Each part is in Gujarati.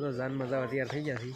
તો જાનમાં જવા તૈયાર થઈ ગયા છીએ.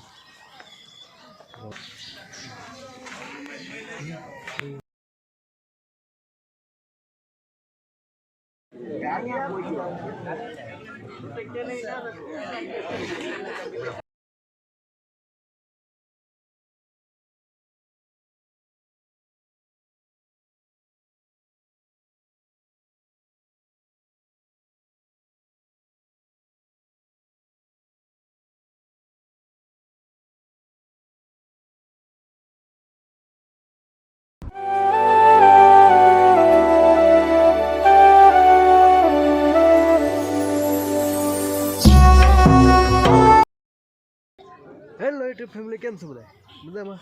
હેલો યુટ્યુબ ફેમિલી, કેમ છો બધા? મજામાં?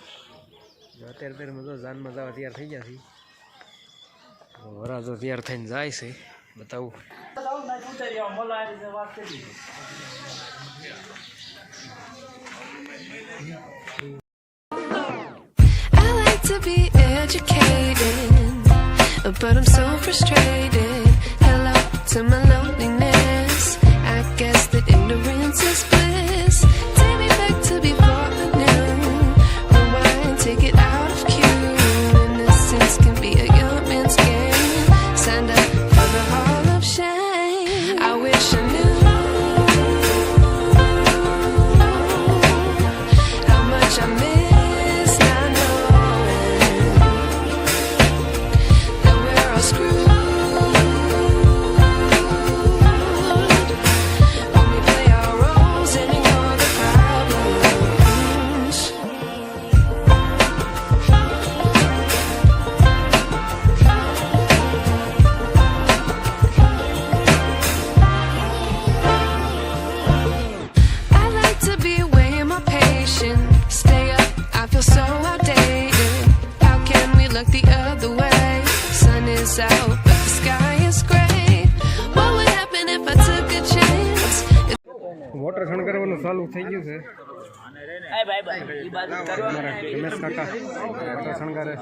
અત્યારે મજા જાનમાં જવા તૈયાર થઈ ગયા છીએ. વરાજો તૈયાર થઈને જાય છે, બતાવું. I like to be educated, but I'm so frustrated. Hello to my loneliness. I guess that ignorance is bliss. Take me back to before I knew. Rewind, take it out of cue. Innocence can be a young man's game. Signed up for the hall of shame. I wish I knew how much I miss not knowing that we're all screwed when we play our roles and ignore the problems. I like to be away in my patience. Stay up, I feel so outdated. How can we look the other way? Sun is out, but the sky is gray. What would happen if I took a chance? Water શણગારવાનું ચાલુ થઈ ગયું છે. અમારા રમેશ કાકા વોટર શણગારે.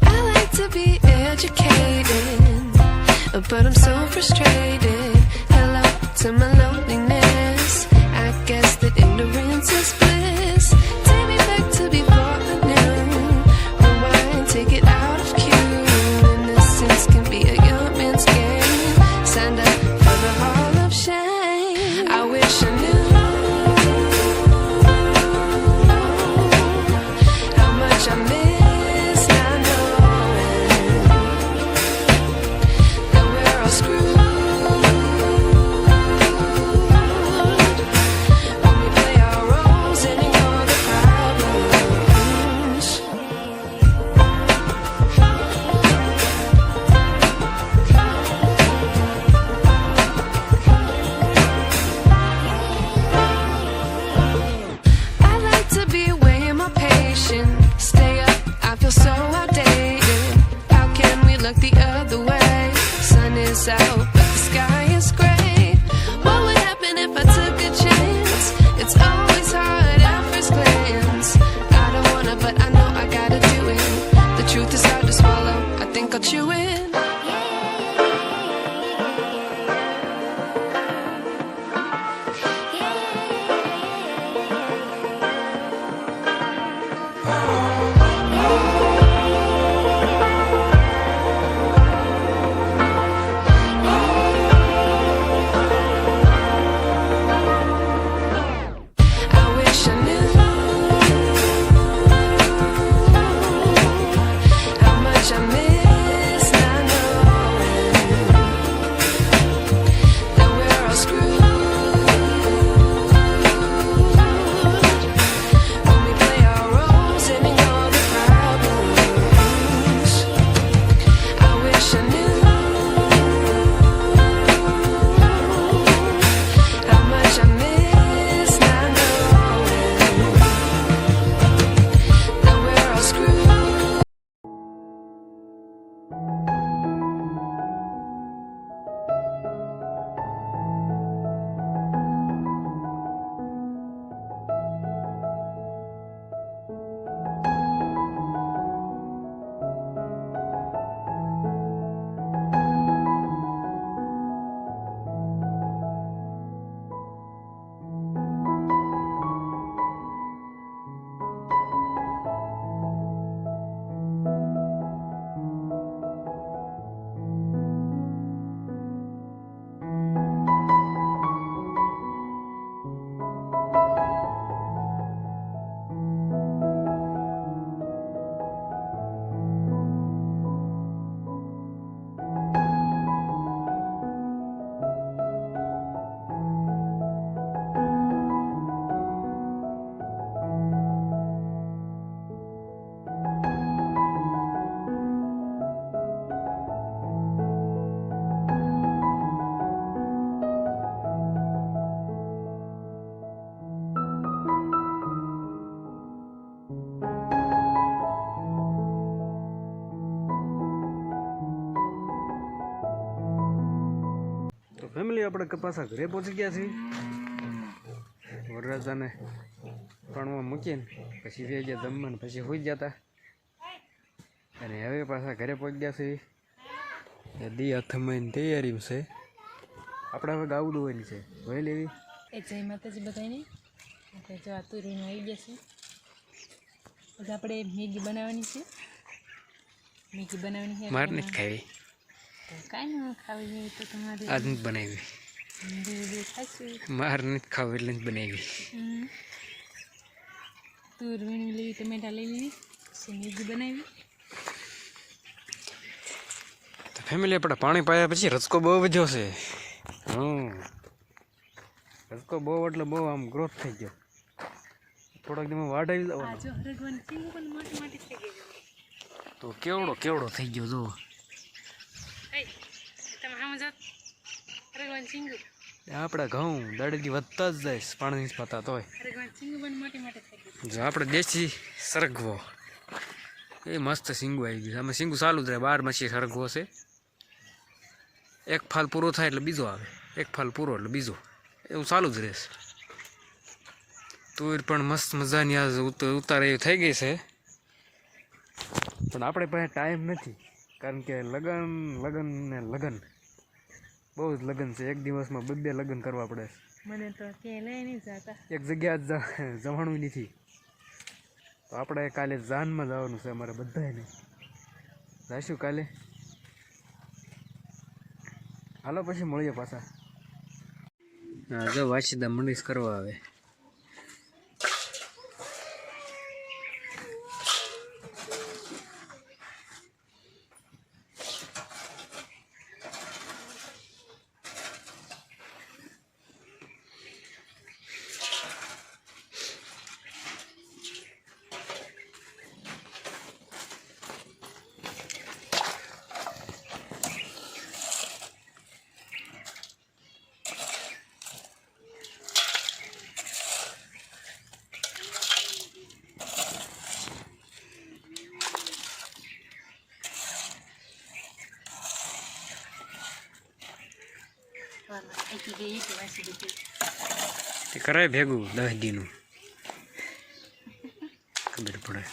I like to be educated, but I'm so frustrated. Hello to my loneliness. I guess that ignorance is bliss. Take me back to before I knew. Rewind, take it out of cue. Innocence can be a young man's game. Signed up for the hall of shame. I wish I knew how much I miss not knowing that we're all screwed when we play our roles and ignore the problems. I like to be away in my patience. Stay up, I feel so outdated. How can we look the other way? Sun is out, but the sky is gray. What would happen if I took a chance? It's always hard at first glance. I don't wanna, but I know I gotta do it. The truth is hard to swallow, I think I'll chew it. Family આપણે પાછા ઘરે પહોંચી ગયા છીએ વરરાજાને પણમાં મૂકીને પછી વે ગયા જમવાને પછી હોઈ જતા અને હવે પાછા ઘરે પહોંચી ગયા છીએ દી હાથમાં તૈયારી છે આપણે હવે ગાવું દોવાની છે હોય લેવી એ જય માતાજી બધાને આપણે જો આ તુરીને આવી ગયા છે પછી આપણે મેગી બનાવવાની છે મારે નથી ખાવી તો કાંઈ ન ખાવી હોય તો તમારે આજ નથી બનાવી ધીરે ખાઈશું મારે નથી ખાવું એટલે નથી બનાવી તુર વીણી લેવી ટમેટા લઈ લેવી પછી મેગી બનાવી તો ફેમિલી આપણે પાણી પાયા પછી રસકો બહુ વધ્યો છે રસકો બહુ એટલે બહુ આમ ગ્રોથ થઈ ગયો થોડાક દિવસ વાટ આવી આ જો હરગવાની ચીંગુ પણ મોટી મોટી થઈ ગઈ તો કેવડો થઈ ગયો જો તમે આમ જાત હરગવાની ચીંગુ આપણા ઘઉં દાડેથી વધતા જ જાય પાણી પાતા તોય હરગવાની ચીંગુ પણ મોટી મોટી થઈ ગઈ જો આપણે દેશી સરગવો એ મસ્ત સિંગુ આવી ગયું આમાં સિંગુ ચાલુ જ રહે 12 માસી સરગવો છે એક ફાલ પૂરો થાય એટલે બીજો આવે એક ફાલ પૂરો એટલે બીજો એવું ચાલુ જ રહેશે તુર પણ મસ્ત મજાની આ ઉતારે થઈ ગઈ છે પણ આપણે પાસે ટાઈમ નથી કારણ કે લગન બહુ જ લગન છે એક દિવસમાં 2 લગન કરવા પડે મને તો કે લઈ નહીં જતા એક જગ્યા જવાનું નથી તો આપણે કાલે જાનમાં જવાનું છે અમારે બધાને જઈશું કાલે હાલો પછી મળીએ પાછા હા જો વાસીદા મંડીશ કરવા આવે તે કરાય ભેગું 10 દીનું ખબર પડે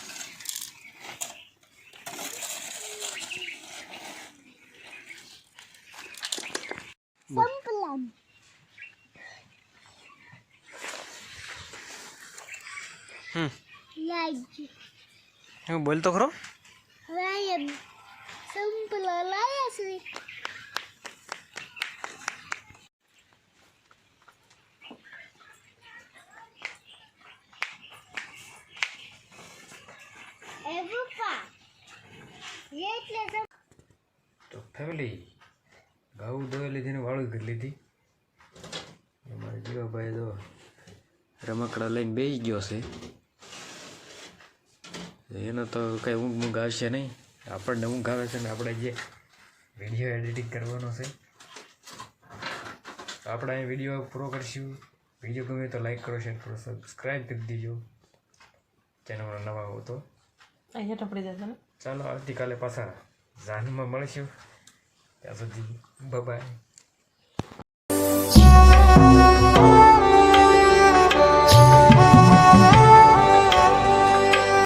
હું બોલતો ખરો તો ફેમિલી ઘઉં દોઈ લીધી ને વાળું કરી લીધી અમારે જીવાભાઈ તો રમકડા લઈને બેસી ગયો છે એનો તો કંઈ ઊંઘ આવશે નહીં આપણને ઊંઘ આવે છે ને આપણે જે વિડીયો એડિટિંગ કરવાનો છે તો આપણે અહીં વિડીયો પૂરો કરીશું વિડીયો ગમે તો લાઈક કરો શેર કરો સબસ્ક્રાઈબ કરી દેજો ચેનલમાં નવા હો તો અહીંયા ટપડી જશે ને ચાલો આવતીકાલે પાછા જાનમાં મળીશું ત્યાં સુધી બાય